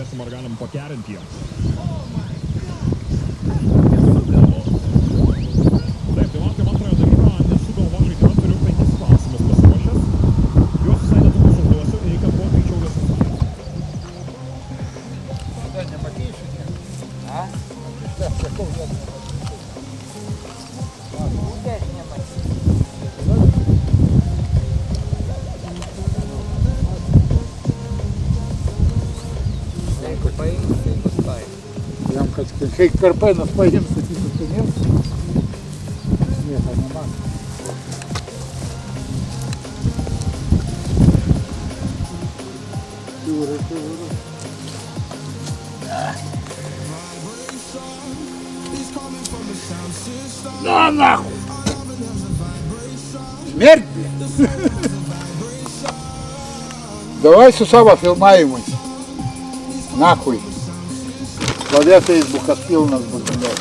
pažiūrėsim, ar galim pagerinti jiems. Taip, tai laukiam antrojo dalyko, nesu galvo žaidimą, turiu 5 klausimus pasiruošęs. Juos visai netrukus užduosiu, reikia kuo greičiau juos atsakyti. Tada nematysiu nieko. A? Aš sakau, kad nematysiu. Būtent nematysiu. Jeigu paims, tai bus paims. Jam, kad kai karpainas paims, tai jis atsimės. Nieko neman. Žiūri. Na, nahуй! Смерть, блядь! Давай su savo filmavimais. Nahуй. Tada Facebookas pilnas būtinai.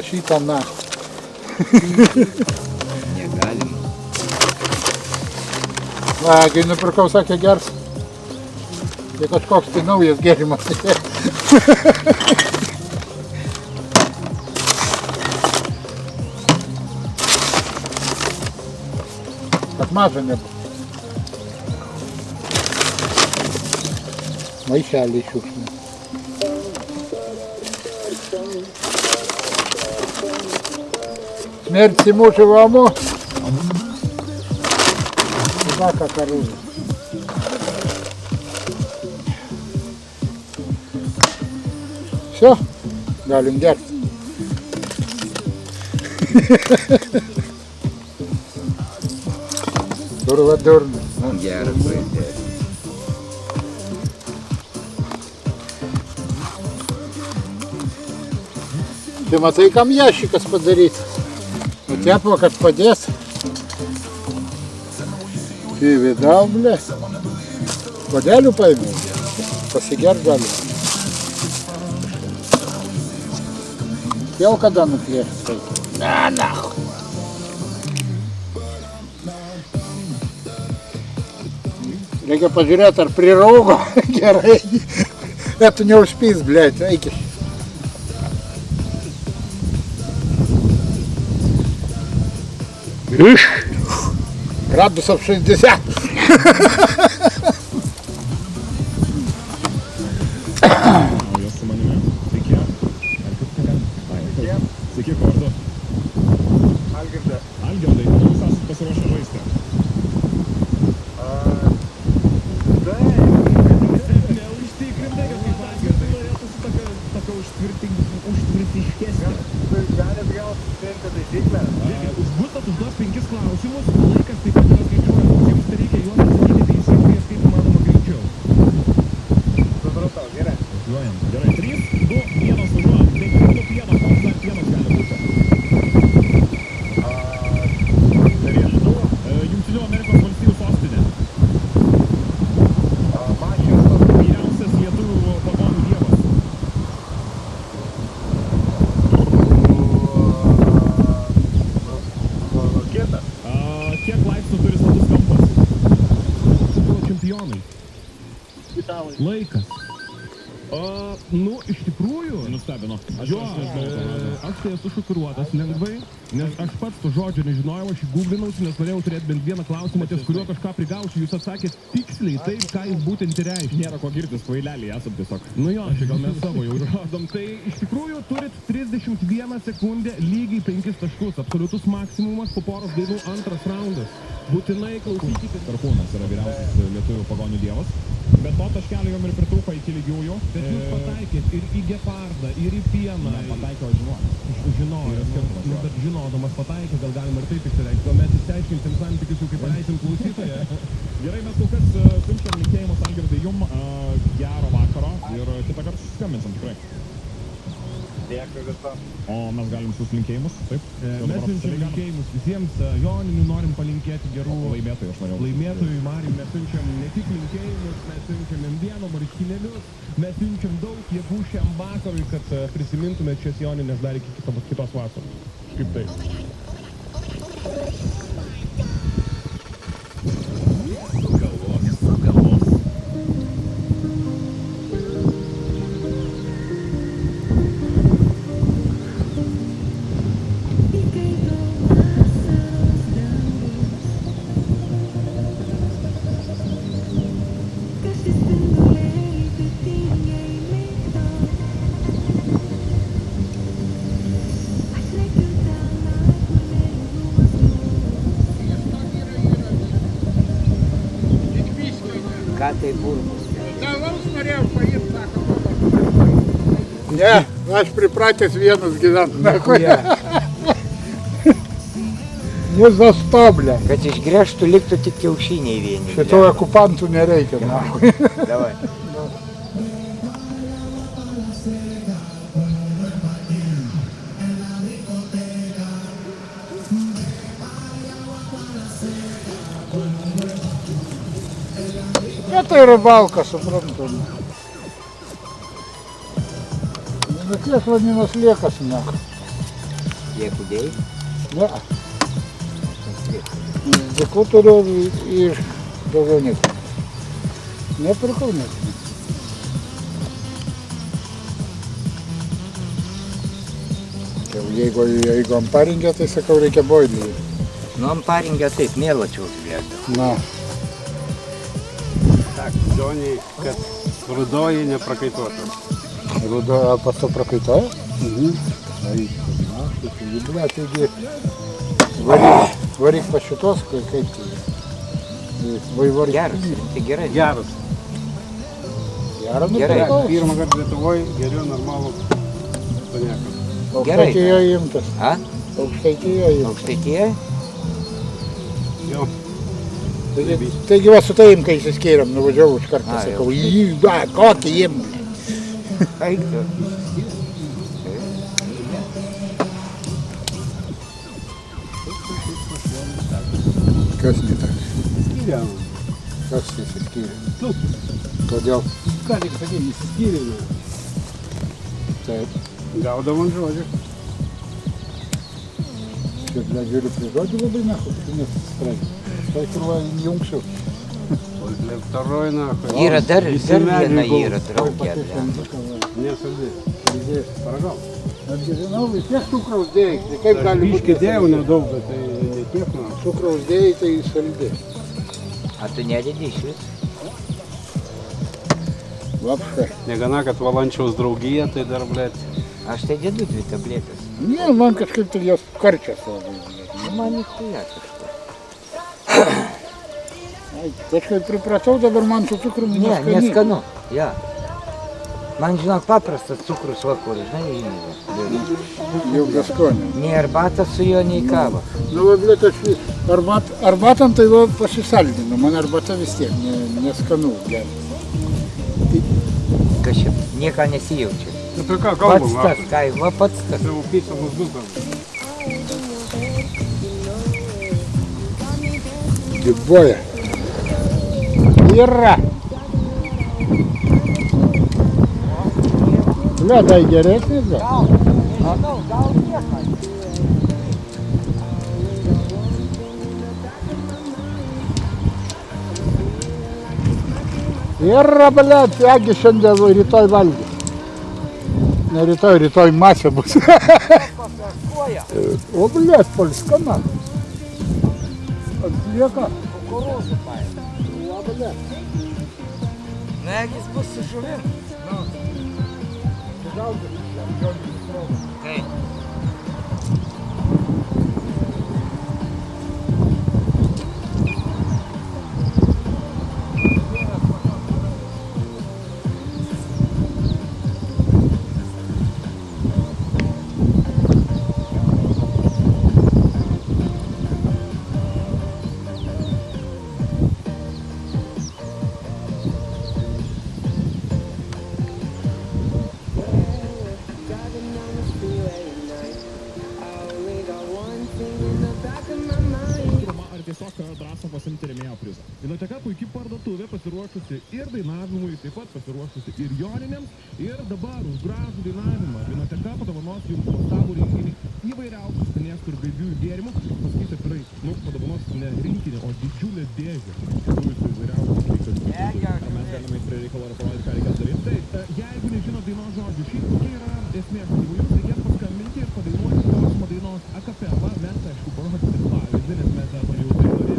Šitą nahуй. Negalim. Va, kai nupirkau, sakė, gers. Tai kažkoks tai naujas gėrimas. Kad maža nebus. Maišelį šiukšlina. Смерть ему живому. Собака корова. Все, galim gerti. Durva durna. Geras vaizdas. Tai matai, kam jašikas padarytas. Tepo, kad padės. Tai vidau, ble. Kodėlių paėmiau. Pasigert gali. Vėl kada nuplėšti. Na, nahуй. Reikia pažiūrėti, ar priraugo. Gerai. Tu neužpys, blėt. Eikis. Градусов 60. Jūs su manimi? Sveiki. Sveiki, kuo vardu? Algirdas. Algirdai, jūs esate pasiruošę žaisti. Neužtikrintai, kad kaip Algirdai norėtųsi tokio užtvirtiškesnio. Galit gal susirinti taisyklės? Užduotas užduos 5 klausimus, laikas taip pat yra skaičiuojamas. Jums tai reikia juos atsakyti teisingai ir kaip įmanoma greičiau. Supratau, gerai. Važiuojam. Gerai, 3, 2, 1, važiuojam. Tai kiek daug pieno, koks dar pienas gali būti? Riešutų. Jungtinių Amerikos valstijų sostinė. Manchesteras. Vyriausias lietuvių vagonų dievas. Kitas. Kiek laipsnių turi status kampas? Futbolo čempionai. Italai. Laikas. Nu, iš tikrųjų... Nustebino. Jo, aš tai esu šokiruotas lengvai, nes aš pats to žodžio nežinojau, aš įgūglinausi, nes norėjau turėti bent vieną klausimą, ties kuriuo kažką prigausiu. Jūs atsakėt tiksliai taip, ką jis būtent reiškia. Nėra ko girtis, kvaileliai esam tiesiog. Nu jo, čia gal mes savo jau rodom. Tai iš tikrųjų turit 31 sekundę, lygiai 5 taškus. Absoliutus maksimumas po poros dainų antras raundas. Būtinai klausykite. Perkūnas yra vyriausias lietuvių pagonių dievas. Bet to taškelio jom ir pritrūko iki lygiųjų. Bet jūs pataikėt ir į gepardą, ir į pieną. Ne, pataikė, o žinojo. Žinojo. Bet žinodamas pataikė, gal galima ir taip išsireikti. O mes išsiaiškinsim santykius jau kaip paleisim klausytoje. Gerai, mes kol kas siunčiam linkėjimus Algirdai jum. Gero vakaro ir kitą kartą susiskambinsim tikrai. Dėkui visam. O mes galim siųsti linkėjimus, taip? Mes siunčiam linkėjimus visiems. Joninių norim palinkėti gerų Laimėtojų, aš norėjau. laimėtojų. Mariui mes siunčiam ne tik linkėjimus, mes siunčiam M1 marškinėlius, mes siunčiam daug jėgų šiam vakarui, kad prisimintumėt šias Joninės dar iki kitos vasaros. Kaip tai? ką tai burbus. Alaus norėjau paimti, sako. Ne, aš pripratęs vienas gyventi. Nezastoblė. Kad išgręžtų, liktų tik kiaušiniai vieni. Šito okupantų nereikia, na. Davai. Tai rыбалka, suprantu. Nenuties vadinas liekas, ne. Liekudėjai? Ne. Dėkų turiu iš daugiau nieko. Nepirkau nieko. Jeigu ant paringę, tai sakau, reikia boilį. Nu, ant paringę taip, mėlačiau užglėdau. Na. Так, Доней, kad rudoji neprakaituotų. Rudoji, a pas to prakaituoja? Ai, na, tai jublia, taigi varyk pa šitos, kaip tai. Vaivaryk. Geras, tai gerai. Geras. Gerą Gerai. nupirkau. Pirmą kartą Lietuvoje geriau normalų konjaką. Aukštaitijoje imtas. A? Aukštaitijoje imtas. Aukštaitija? Jau. Taigi va su tavim, kai įsiskėrėm, nuvažiavau iš karto, A, sakau, kokį im. Eik tu. Kas ne tak? Skiriam. Kas įsiskėrė? Tu. Kodėl? Ką tik sakyti, įsiskyrėme. Taip. Gaudavom žodžių. Kad žiūriu prie žodžių labai nahu, tu nesispraidži. Tai kur va jungsiu. Второй нахуй. Yra dar viena Семья yra draugė. Не saldi. Paragau. Žinau, vis tiek cukraus dėjai, tai kaip gali būti? Biškį dėjau nedaug, bet tai ne tiek man. Cukraus dėjai, tai saldi. A tu nededi iš vis? Vapška. Negana, kad valančiaus draugija, tai dar, blėt. Aš tai dedu 2 tabletės. Ne, man kažkaip tai jos karčias labai. Nu, man nichuja kažko. Kažkaip pripratau, dabar man su cukrumi Ne, neskanu. neskanu. Ja. Man, žinok, paprastas cukrus vakar, žinai, Jau be skonio. nei arbata su juo, nei kava. Nu, va, blėt, aš arbatam tai va pasisaldinu, man arbata vis tiek neskanu gerai. Kas čia, nieką nesijaučia. Apie ką Pats kalbam? tas, kai, va pats tas. Savo pysą mūsų. Gyvoja. Yra. Ledai geresnis, gal? Yra, blėt, egi šiandien rytoj valgys. Ne rytoj masė bus. O, blėt, polskana. Atlieka. Kukurūzų paėmė. O, blėt. Negis bus su žuvim. Taip. Drąsą pasimti rėmėjo prizą. Vinoteka puikiai parduotuvė, pasiruošusi ir dainavimui, taip pat pasiruošusi ir joninėms. Ir dabar už gražų dainavimą Vinoteka padovanos jums nuostabų rinkinį įvairiausių skanėstų ir gaiviųjų gėrimų. Pasakysiu atvirai, padovanos ne rinkinį, o didžiulę dėžę. Su įvairiausių dalykų. Mes galime prie reikalo parodyti, ką reikės daryti. Tai jeigu nežinot dainos žodžių, šiaip kokia yra esmė, kad jums reikės paskambinti ir padainuoti klausimą dainos akapelą. Mes, aišku, parodysime pavyzdį, nes mes esame jau tai norėti.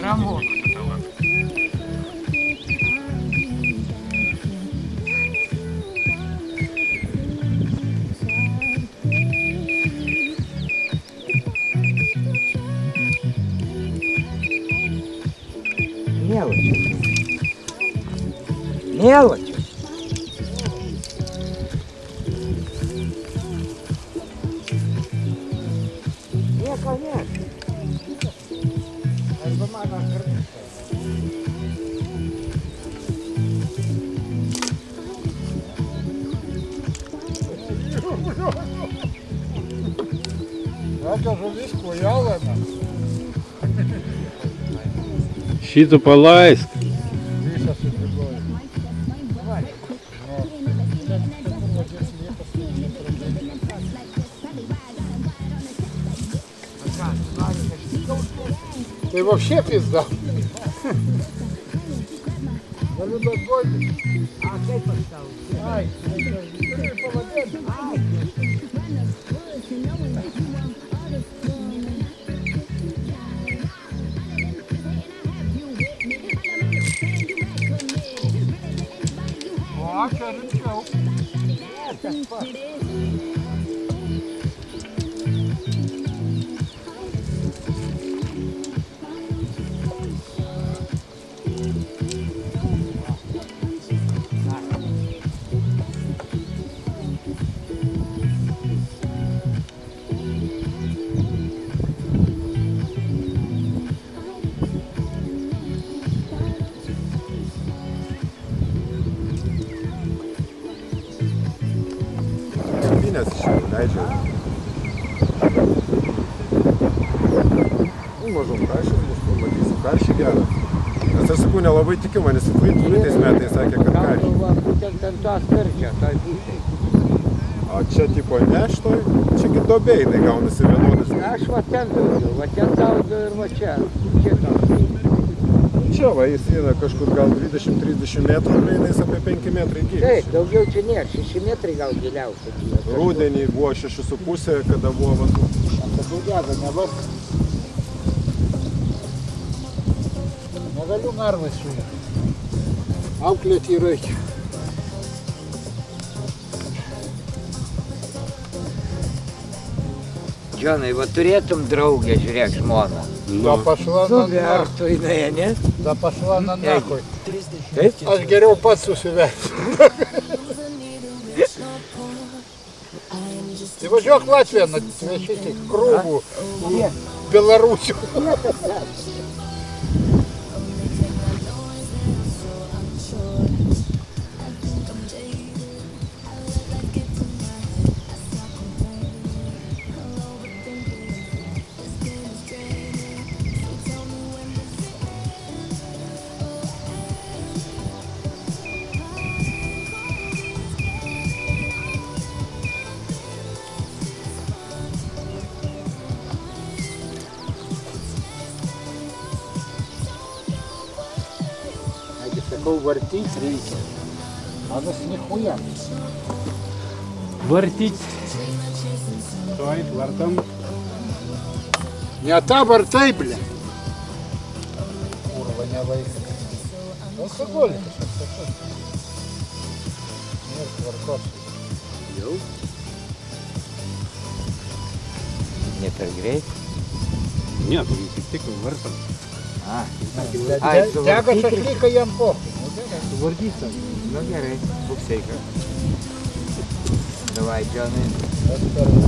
Ramu. Мелочь. Мелочь. Не, конечно. Альбо мама крыша. Я кажу, віску ялена. Щиту Палайськ. Віса си прибою. Ти вообще пизда. Да люди отбойте. А цей поставив. Ай, ти молодець. О, черепчок. Kavinės leidžia. Mažom karščius bus, pamatysim, karščiai gerą. Nes aš sakau, nelabai tikiu, man tais metais sakė, kad karščiai. Va, būtent ant tos pirčio, toj pusėj. O čia tipo neštoj, čia gi dobė, jinai gaunasi vienodas. Aš va ten daugiau ir va čia. Čia Čia va, jis yra kažkur gal 20-30 metrų, einais apie 5 metrai gylis. taip, daugiau čia nėra, 6 metrai gal giliausia. Rudenį buvo 6,5, kada buvo vanduo. Tada deda, nevark. Negaliu narvai su juo. Auklėti reikia. Džonai, va turėtum draugę, žiūrėk, žmoną. Да пошла на нахуй. Suvertų jinai, ne? Да пошла на нахуй. Taip? Aš geriau pats susiversiu. Tai važiuok Latviją, atvežyti krūvų Belarusių. Sakau, vartyti reikia. Anas nichuja. Vartyt. Tuoj, vartam. Не та vartai, бля. Kurva, ne vaikas. Alkoholikas, aš sakau. Nėr tvarkos. Jau. Ne per greit. Ne, tai tik vartam. A, Dega šašlyką jam pohui. suvardytas. Nu gerai, bukseiką. Davai, Džonai.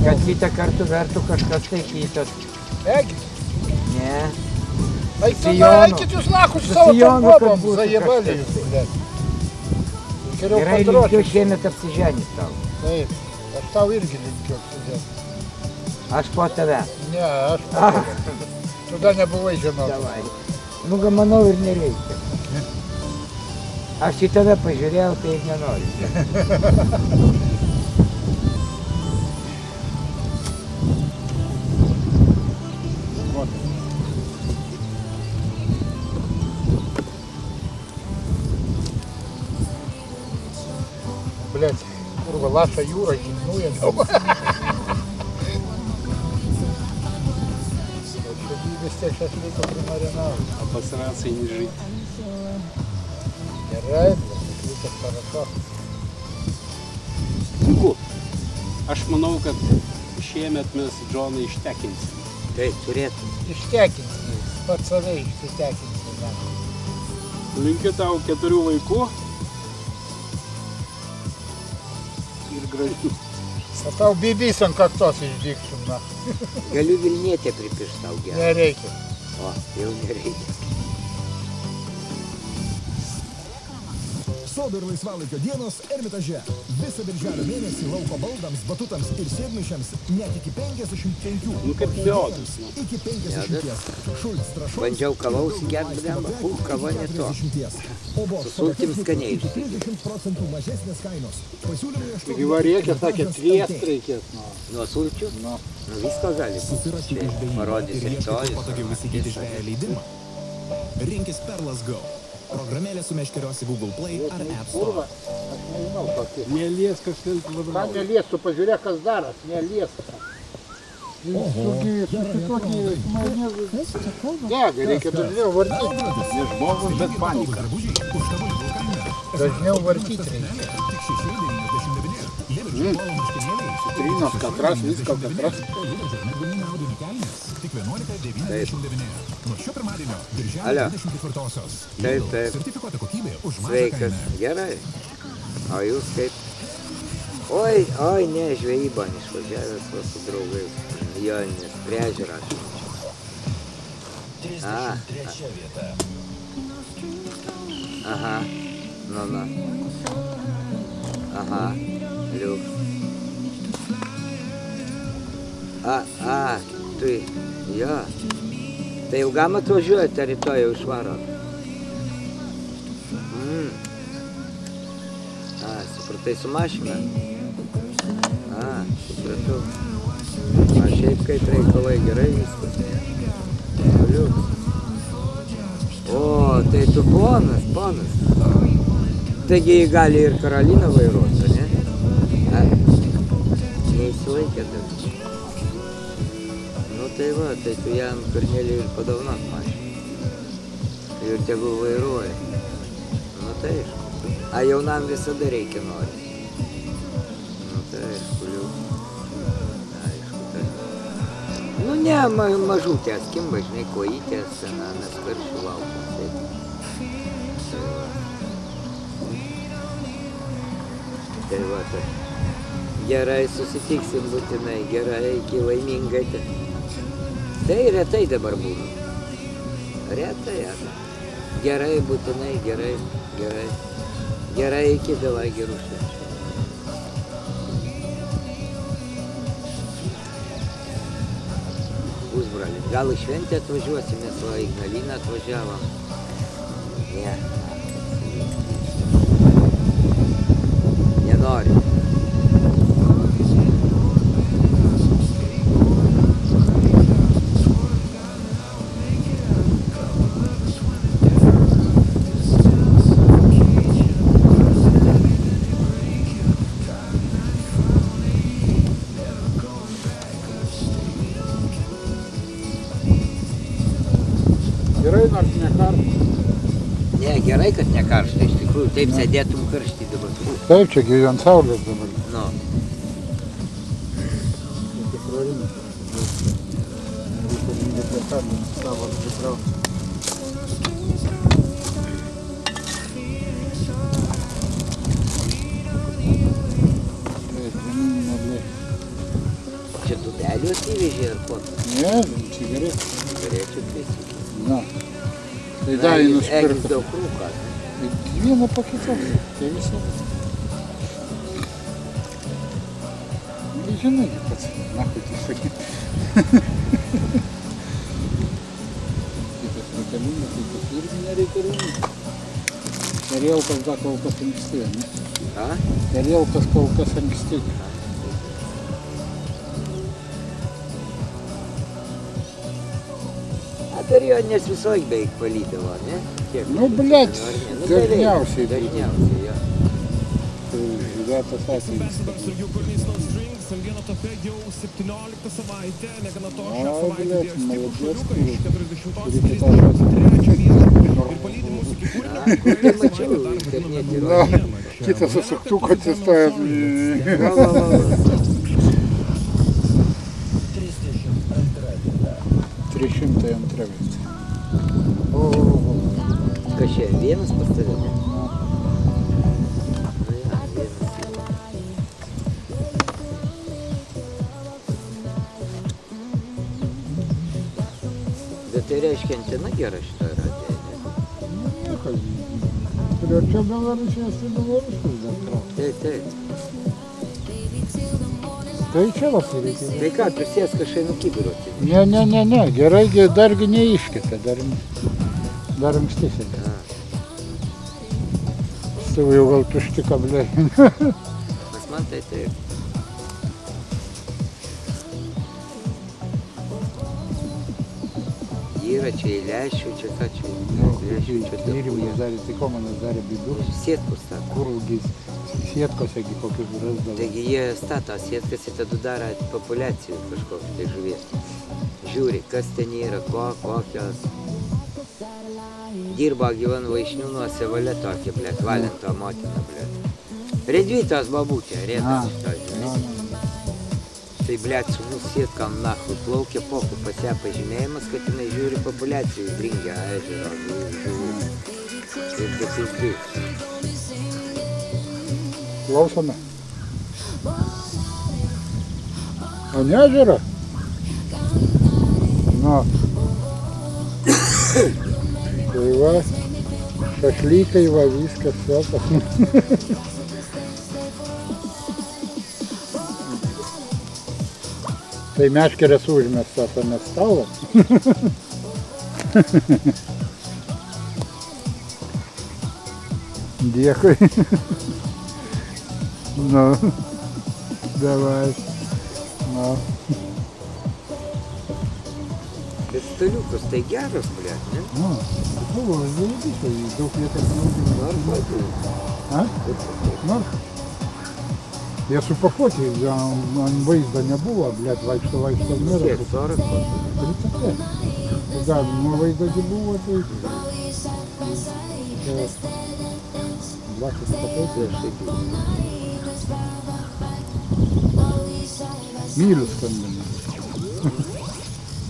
Kad kitą kartą vertų kažkas tai kitas. Egi. Ne. Ай туда, Сиону. эти тут нахуй с саутом Сиону бобом как будто заебали, как-то. блядь. Geriau Gerai, linkiu padrošinti. šiemet apsiženyti tau. Taip, aš tau irgi linkiu apsižiūrėti. Aš po tave. Ne, aš po tave. Tu dar nebuvai žinoti. Davai. Nu, gal manau ir nereikia. Aš į tave pažiūrėjau, tai ir nenoriu. Блядь, kurva, laša jūra, nuėmiau. vis tiek šašlyko primarinavo. А посраться и не жить. Gerai, šašlykas parašo. Sunku. Aš manau, kad šiemet mes Džoną ištekinsim. Tai turėtų. Ištekinsi, pats save išsitekinsi. Na. Linkiu tau 4 vaikų ir gražių. O tau bibys ant kaktos išdykšim, na. Galiu Vilnietę pripišt tau gerą. Nereikia. O, jau nereikia. Sodo ir laisvalaikio dienos Ermitaže. Visą birželio mėnesį lauko baldams, batutams ir sėdmaišiams net iki 55. Nu kaip biodas. Nu. Iki 50. Šulc, trašus. Bandžiau kavaus gert, blemba. Kava ne to. Su sultim skaniai. 30% mažesnės kainos. Pasiūlymai 8. Taigi varėkė, sakė, tviest reikės. Nuo sulčių? Nu. Nu visko gali būti. Čia parodys rytoj. Patogiau įsigyti žvėją leidimą. Rinkis Perlas Go. Programėlė sumeškeriosi Google Play ar App Store. Aš nežinau kokį. Nelies kažkas Ką vadovauja. neliestų, pažiūrėk, kas daras, neliestų. Susitokį majonezų. Dega, reikia dažniau vartyti. Ne žmogus, bet panika. Dažniau vartyti reikia. Citrinos, katras, visko katras. Tik 11,99. Nuo šio pirmadienio, birželio Alio. 24-osios. Taip, taip. Sertifikuota kokybė už mažą Sveikas. kainą. Gerai. O jūs kaip? Oi, ne, žvejybą išvažiavęs su draugais. Joninės prie ežero. Aha. Nu. Aha. Liuk. Tai, jo. Tai ilgam atvažiuojate, rytoj jau išvaro. Supratai su mašina? Supratau. A šiaip kaip reikalai gerai viskas. Liuk. O, tai tu ponas. Taigi gali ir Karolina vairuoti, ne? Neįsilaikė dar. Nu tai va, tai tu jam Karnelį ir padovanot mašiną. Ir tegul vairuoja. Nu tai aišku. A jaunam visada reikia nori. Nu tai aišku, liuk. Aišku, tai. Nu ne, mažutės, kimba, žinai, kojytės, mes karšių laukom. Tai va, tai. Gerai, susitiksim būtinai, gerai, iki laimingai. Tai retai dabar būna. Retai. Gerai, būtinai, gerai. Gerai, iki davai gerų švenčių. Pusbrali, gal į šventę atvažiuosim, mes va Ignaliną atvažiavom. Ne. Nenoriu. Gerai, nors ne kartą. Ne, gerai, kad ne karšta, iš tikrųjų, taip sėdėtum karštį dabar. Taip, čia gyvent saulės dabar. Nu, čia dubelių atsivežė ar ko? Ne, cigaretė. Galėčiau prisėti. Na. Tai dar jį nusipirko. Egis daug rūkas. Vieną pakitos. Tai visada. Žinai, pats, nahui tai sakyti. Kitas reikalingas, kitas irgi nereikalingas. Perėlkas dar kol kas anksti, ne? Ką? Perėlkas kol kas anksti. Perioninės visoik beveik palydavo, ne? Kiek? Nu, blėt, Nu, dažniausiai. Dažniausiai, jo. Tai retas atvejis. Jų kūrinys No Strings, M1 etape jau 17 savaitę, negana to šią savaitę dėjo stiprų šuoliuką iš 40-osios į 33 vietą ir palydė mūsų iki kūrinio, kurį savaitę dar vadiname Milano. Kitas susuktuko atsistoja. 302 vieta. Kas čia, vienas pas tave? Bet tai reiškia antina gera šitoje radėje. Nieko. Priarčiau Belarusijos tai Belarusijos dar traukia. Taip. Tai čia va reikia. Tai ką, tu sės kažkai nukibiruoti? Ne, gerai, dargi neiškita, dar anksti sėdė. Savo jau gal tušti kabliai. Pas man tai taip. Yra čia įlešiu, čia ką čia įlešiu, čia Tyrimus darė, tai ko manas darė bidus? Sėtkus stato. Kurgi sietkosegi kokius rasdavo. Taigi jie stato sėtkas ir tada daro populiacijų kažkokių tai žuvies. Žiūri, kas ten yra, kokios. Dirba gyvenu Vaišniūnuose valia tokia, blėt, Valento motina, blėt. Redvitos babutė, retas iš to, žinai. Tai, blėt, su mūsų sietkam nahui plaukia poku pas ją pažymėjimas, kad jinai žiūri populiacijų Dringio ežero žuvų. Ir tokius gyvus. Klausome. O ne ežero? Nu. Tai va, šašlykai va, viskas sopa. Tai meškerės užmestas ant stalo. Dėkui. Nu, davai. Nu. Bet staliukus tai geras, blėt, ne? Nu, buvo žvaigždysai, daug vietos naudingi. A? Nu. Jie supakuoti, ant vaizdo nebuvo, blėt, vaikšto nėra. Kiek, 40 procentų? 35. Tada nuo vaizdo buvo, tai... 20 Mylius skambina.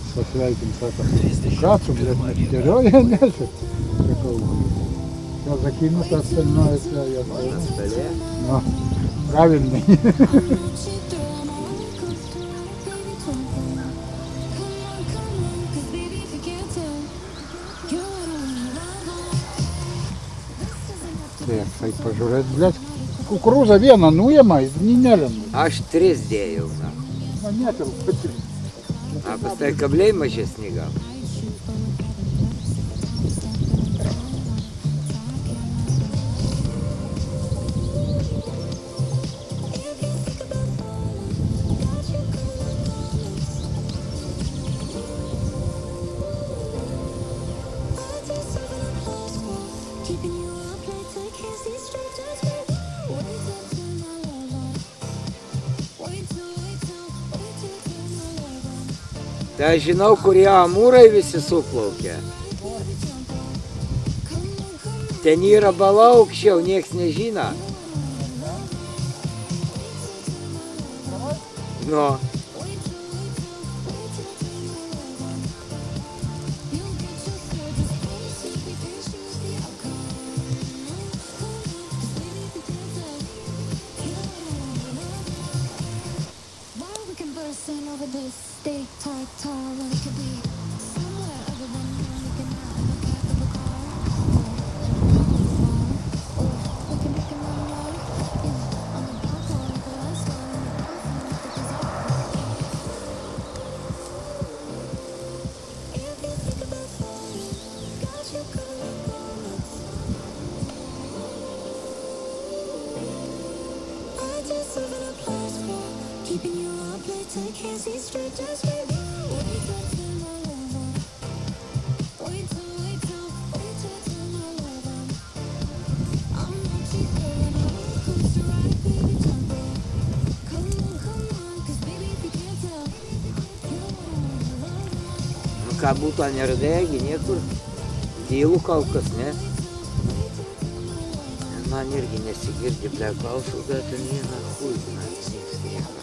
Pasveikim, sako, ką tu, blėt, meškerioja, nesat? Sakau, ką zakinus остальное, я На столе. Ну, правильный. Tai pažiūrėt, blėt, kukurūza viena nuėma, nelenda. Aš 3 dėjau, na. Man netelpa 3. A pas tai kabliai mažesni gal. Tai aš žinau, kurie amūrai visi suplaukė. Ten yra bala aukščiau, nieks nežino. Nu. ką būtų neradėgi, niekur. Tylu kaukas, ne? Man irgi nesigirdi, ble, klausau, bet ten vieną chuj, nieks nieko.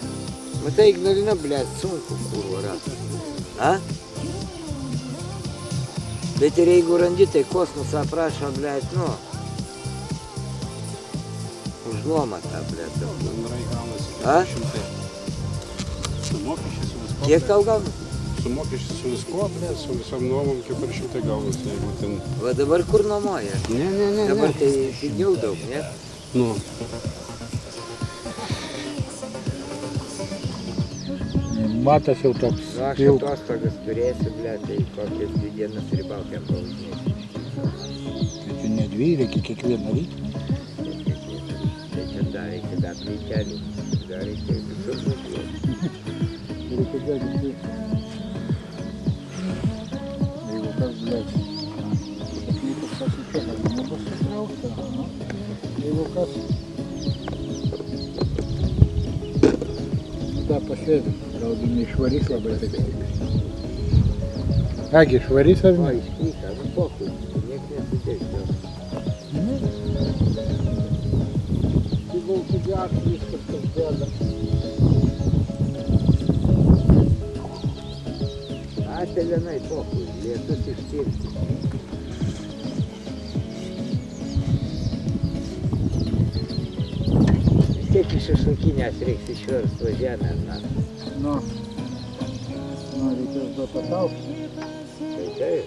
Matai, Ignalina, ble, sunku kurvo rasti. A? Bet ir jeigu randi, tai kosmosą aprašo, ble, nu, už nuomą tą, ble, tą. Bendrai gaunasi A? 400. Su mokesčiais, su visko. Kiek tau gauna? Su mokesčiais, su visko, ble, su visom nuomom 400 gaunasi, jeigu ten... Va dabar kur nuomoja? Ne. Dabar tai pigiau daug, ne? Nu, Matas jau toks Nu, aš pilk. atostogas turėsiu, ble, tai kokias 2 dienas ribaukiam pavažinėsiu. Tai čia ne 2, reikia kiekvieną rytą. Tai čia dar reikia dar plytelių, dar reikia visur važiuoti. Reikia dėti. Jeigu kas, blėt, atvykus pasičieka, nebus sutraukta. Jeigu kas, tada pasėdi, galbūt neišvarys labai taip. Agi, išvarys ar O, ne? išplyka, nu pokui, niek nesidėsiu. Tai būtų geras viskas, kas dėda. A, pelenai pokui, lietus ištirti. Vis tiek iš šašukinės reiks išverst va žemę, na. Nu, reikės duoti pataukti. Tai taip.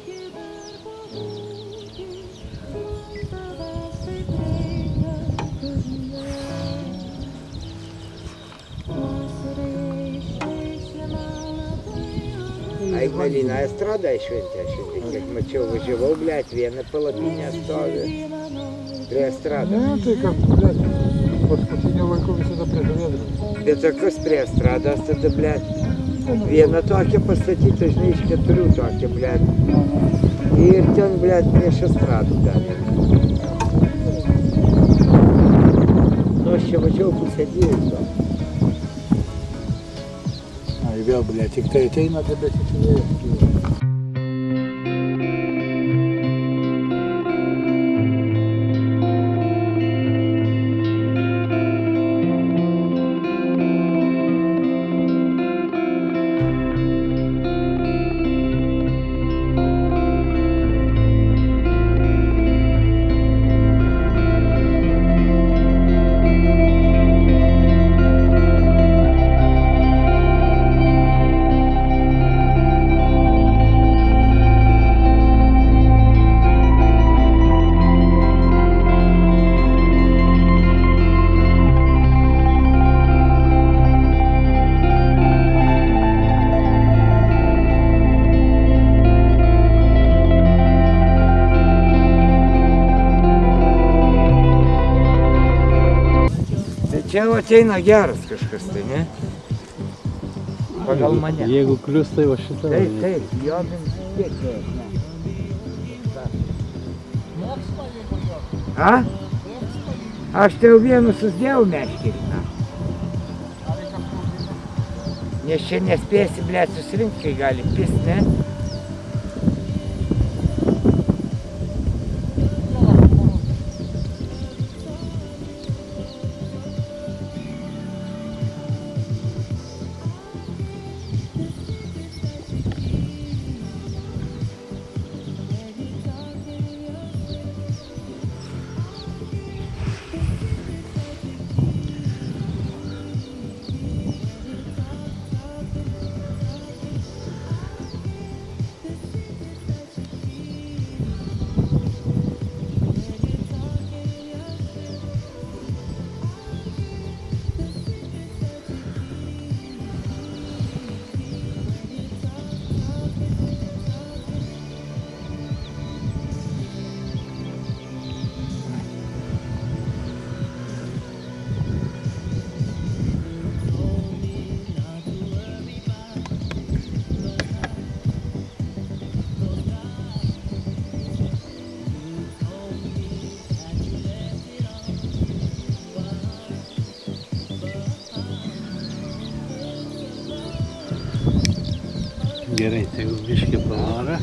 A Ignalina estradą šventė, kiek mačiau, važiavau, blėt, vieną palapinę stovi prie estrados. Ne, tai kad, blėt, paskutinio laiku visada prie žuvėdros. Bet o kas prie estrados tada, blėt? Vieną tokią pastatytą, žinai, iš 4 tokią, blėt. Ir ten, blėt, prieš estradą dar. Nu, aš čia važiavau pusę 2. Ai, vėl, blėt, tik tai ateina, tai besisivėjęs. Čia jau ateina geras kažkas, tai ne? Pagal mane. Jeigu klius, tai va šitą. Taip, jodins tiek. A? Aš tai jau vienu susidėjau meškerį. Nes čia nespėsi, blėt, susirinkti, kai gali pist, ne? Gerai, tai jau biškį palora.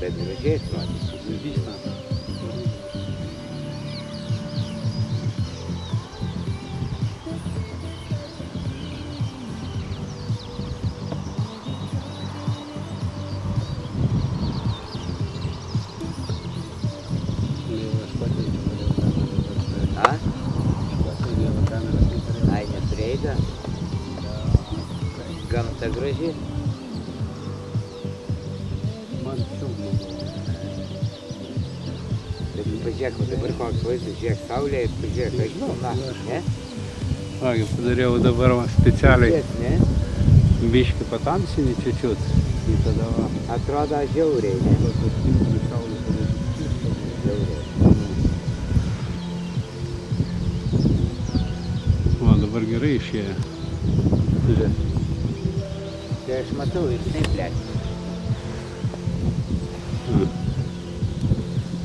Bet gražiai atrodo. Vyksta. A? Ai, neturėjai dar? Gamta graži. Man filmų. Bet pažiūrėk, o dabar koks vaizdas, žiūrėk saulė ir pažiūrėk, aš pilna, ne? Agi, padariau dabar va specialiai Žiūrėk, ne? biškį patamsinį čiučiut. Ir tada va. Atrodo žiauriai, ne? Žiauriai. O, dabar gerai išėjo. Žiūrėk. Tai aš matau ir taip plėsti.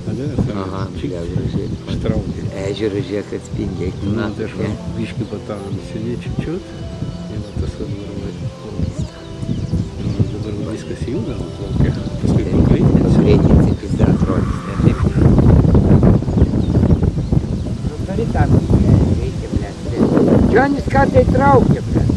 Tada Aha, bля, gražiai. ištraukė. Ežeras žiūrėk atspindi, eik tu Na, metų. tai aš va biškį patamsinį čiučiut. Ir va tas va dabar va. Dabar va viskas juda, va plaukia. Paskui pagreitinsi. Greitinsi pizda atrodys, ne taip. Nu, turi tam reikia, blėsti. Džonis ką tai traukia, blėsti.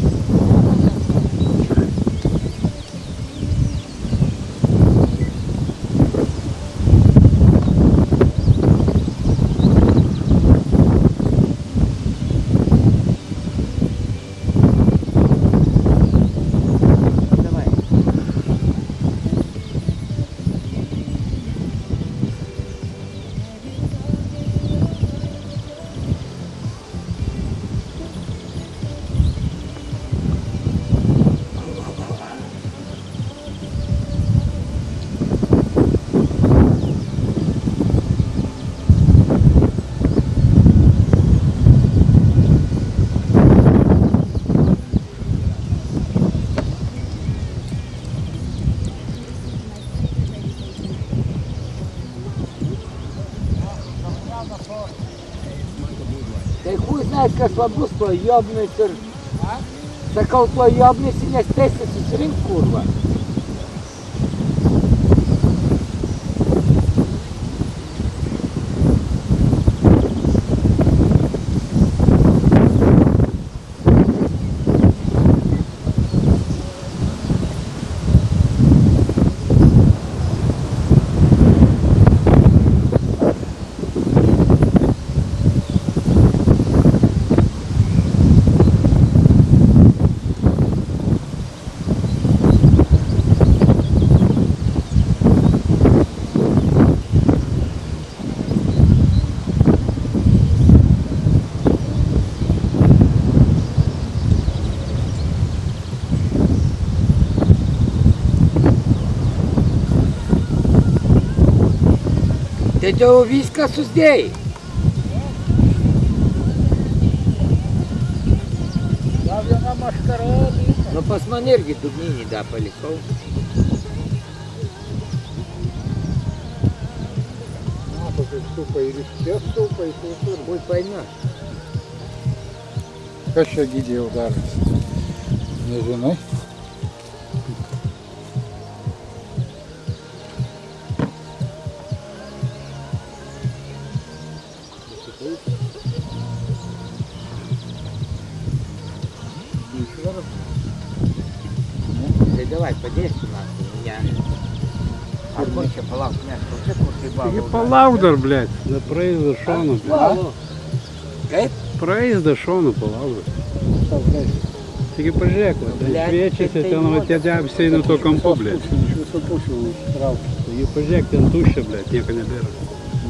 Tai хуj знает, kas va bus to jobnis ir... Sakau, to jobnis ir nespėsi susirinkti, kurva. Tai tu jau viską susidėjai. Dar viena maškarėlė. Nu pas man irgi dugninį da palikau. Mato, kaip stupa ir išties stupa, į kultūrą. Būt paina. Kas čia gydė jau daras? Nežinai. Tai davai, padėsiu man. Ne. Ar kur čia palauk, ne, kur čia kur tai Taigi bavo. palauk dar, blėt. Da praeis dar šonu. Kaip? Praeis dar šonu, palauk dar. Taigi pažiūrėk, va, ten Blet, šviečiasi, tai ten va tie debesiai eina tuo kampu, blėt. Iš visų pusių ištraukė. Taigi pažiūrėk, ten tuščia, blėt, nieko nebėra.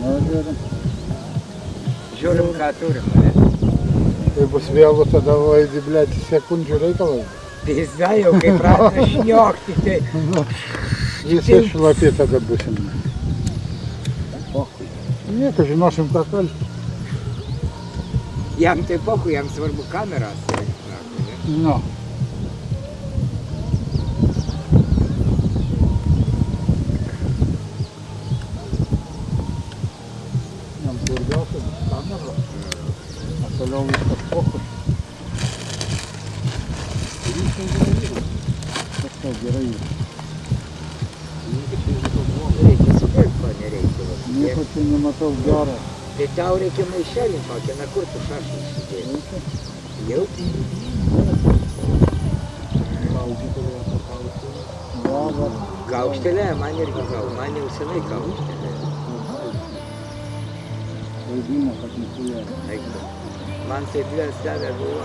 Na, žiūrim. Žiūrim, ką turim, ne? Tai bus vėlu, tada vaidi, blėt, sekundžių reikalas. Pizda jau kaip pradeda šniokti, tai... Visi šlapi tada busim. Nieko, žinosim, ką kalti. Jam tai pokui, jam svarbu kameras. Nu. Jam daugiausia bus kamera. Toliau viskas pochui. Kas tau gerai yra? Reikia supirkt, ko nereikia. va. Nieko čia nematau gero. Tai tau reikia maišelį tokį, na kur tu šašlį sudėjai? Jau? Va, va. Kaukštelė, man irgi man jau senai kaukštelė. Vaidina, kad nesuėjo. Eik tu. Man taip vėl stebė buvo.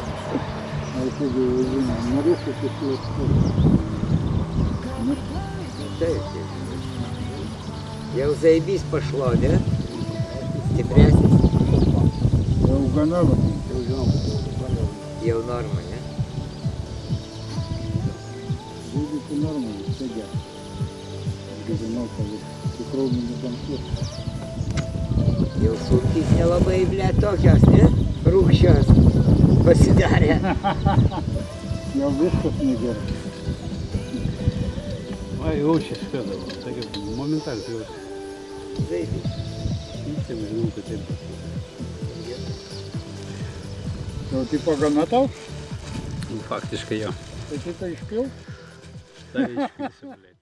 Ai, tai vaidina. Norėsiu susiekti. Nu taip. Jau zaibys pašlo, ne? Stipresnis. Jau gana, va. Jau norma, ne? Žydyti normai, čia gerai. Žinau, kad tikrai nebankiu. Jau sultys nelabai, ble, tokios, ne? Rūkščios pasidarė. Jau viskas negerai. Ai, jaučiasi Fedor, taigi momentaliai jaučiasi. Zaibys. Įsėmė, žinau, kad taip. Jau tipo gana tau? Nu, faktiškai jo. Tai šitą išpil? Tai išpilsiu, blėt.